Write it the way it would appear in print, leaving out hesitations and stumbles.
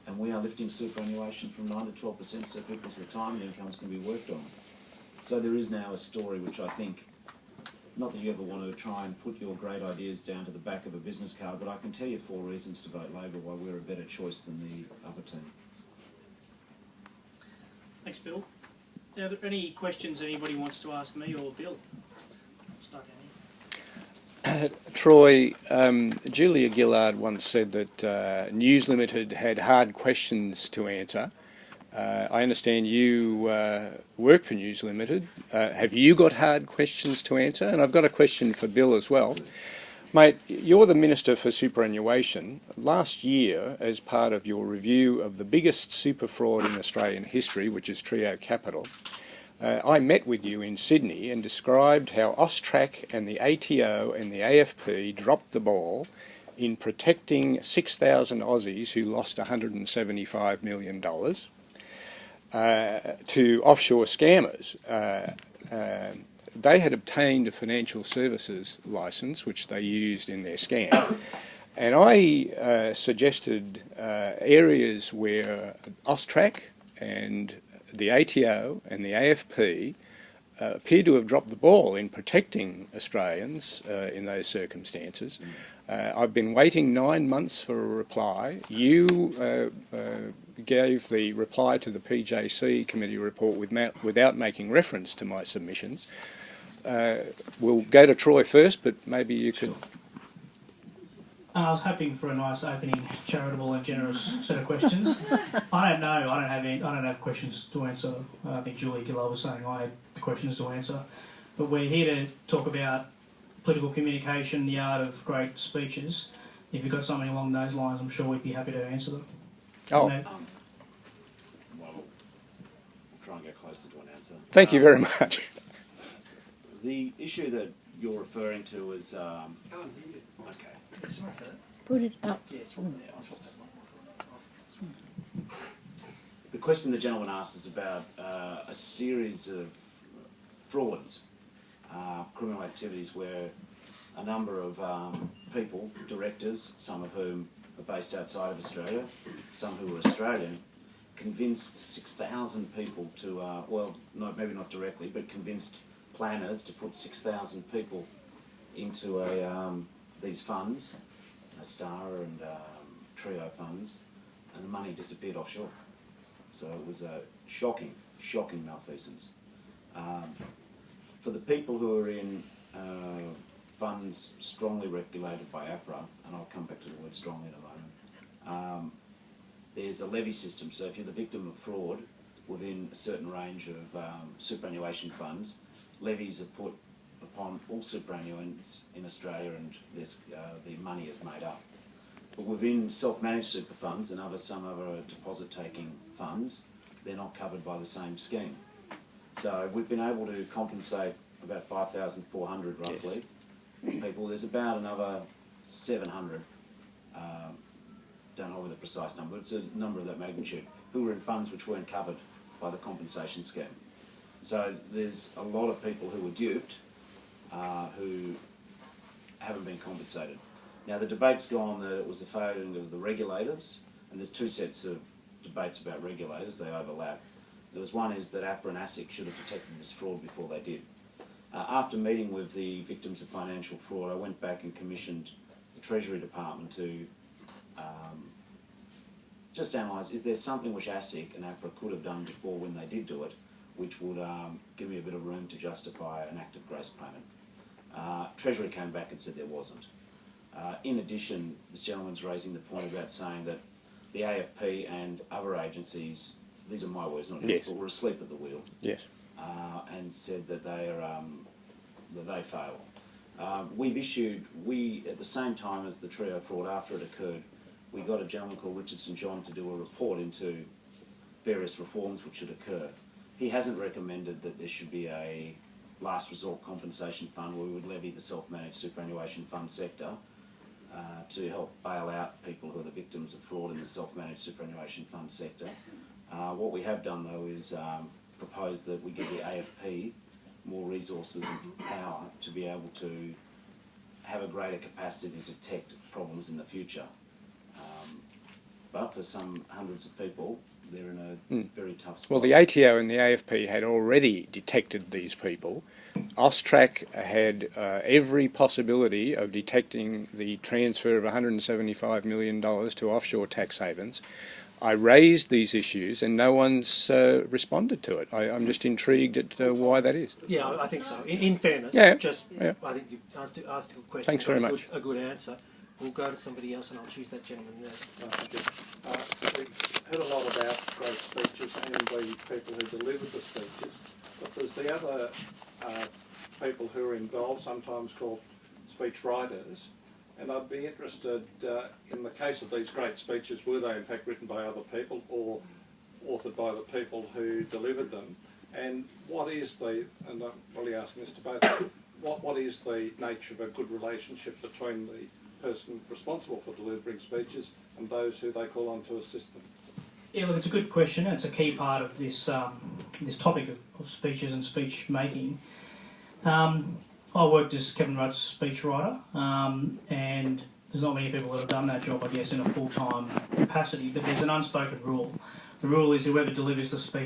And we are lifting superannuation from 9 to 12% so people's retirement incomes can be worked on. So there is now a story which I think, not that you ever want to try and put your great ideas down to the back of a business card, but I can tell you 4 reasons to vote Labor why we're a better choice than the other team. Thanks, Bill. Are there any questions anybody wants to ask me or Bill? I'll start down here. Troy, Julia Gillard once said that News Limited had hard questions to answer. I understand you work for News Limited. Have you got hard questions to answer? And I've got a question for Bill as well. Mate, you're the Minister for Superannuation. Last year, as part of your review of the biggest super fraud in Australian history, which is Trio Capital, I met with you in Sydney and described how AUSTRAC and the ATO and the AFP dropped the ball in protecting 6,000 Aussies who lost $175 million to offshore scammers. They had obtained a financial services licence, which they used in their scam. And I suggested areas where AUSTRAC and the ATO and the AFP appeared to have dropped the ball in protecting Australians in those circumstances. I've been waiting 9 months for a reply. You gave the reply to the PJC committee report without making reference to my submissions. We'll go to Troy first, but maybe you could... I was hoping for a nice opening, charitable and generous set of questions. I don't know. I don't have questions to answer. I think Julie Gillard was saying I had questions to answer. But we're here to talk about political communication, the art of great speeches. If you've got something along those lines, I'm sure we'd be happy to answer them. Well, we'll try and get closer to an answer. Thank you very much. The issue that you're referring to is... okay. Sorry for that. Put it up. Yeah, the question the gentleman asked is about a series of frauds, criminal activities where a number of people, directors, some of whom are based outside of Australia, some who are Australian, convinced 6,000 people to, well, maybe not directly, but convinced planners to put 6,000 people into these funds, Star and Trio funds, and the money disappeared offshore. So it was a shocking malfeasance. For the people who are in funds strongly regulated by APRA, and I'll come back to the word strongly in a moment, there's a levy system. So if you're the victim of fraud within a certain range of superannuation funds, levies are put upon all superannuants in Australia, and the money is made up. But within self-managed super funds and some other deposit-taking funds, they're not covered by the same scheme. So we've been able to compensate about 5,400 roughly people. There's about another 700, don't know the precise number, it's a number of that magnitude, who were in funds which weren't covered by the compensation scheme. So there's a lot of people who were duped, who haven't been compensated. Now the debate's gone that it was the failing of the regulators, and there's 2 sets of debates about regulators, they overlap. There was one is that APRA and ASIC should have detected this fraud before they did. After meeting with the victims of financial fraud, I went back and commissioned the Treasury Department to just analyse, is there something which ASIC and APRA could have done before when they did do it, which would give me a bit of room to justify an act of grace payment. Treasury came back and said there wasn't. In addition, this gentleman's raising the point about saying that the AFP and other agencies, these are my words, not his, but were asleep at the wheel. Yes. And said that they fail. At the same time as the Trio fraud, after it occurred, we got a gentleman called Richard St John to do a report into various reforms which should occur. He hasn't recommended that there should be a last resort compensation fund where we would levy the self-managed superannuation fund sector to help bail out people who are the victims of fraud in the self-managed superannuation fund sector. What we have done though is propose that we give the AFP more resources and power to be able to have a greater capacity to detect problems in the future. but for some hundreds of people, they're in a very tough spot. Well, the ATO and the AFP had already detected these people. AUSTRAC had every possibility of detecting the transfer of $175 million to offshore tax havens. I raised these issues and no one's responded to it. I'm just intrigued at why that is. Yeah, I think so. In fairness, Yeah. I think you've asked a good question. Thanks very got much. A good answer. We'll go to somebody else and I'll choose that gentleman now. We've heard a lot about great speeches and the people who delivered the speeches, but there's the other people who are involved, sometimes called speech writers, and I'd be interested in the case of these great speeches, were they in fact written by other people or authored by the people who delivered them, and what is the, and I'm really asking this to both, what is the nature of a good relationship between the person responsible for delivering speeches and those who they call on to assist them? Yeah, look, it's a good question. It's a key part of this this topic of speeches and speech making. I worked as Kevin Rudd's speech writer, and there's not many people that have done that job, I guess, in a full-time capacity, but there's an unspoken rule. The rule is whoever delivers the speech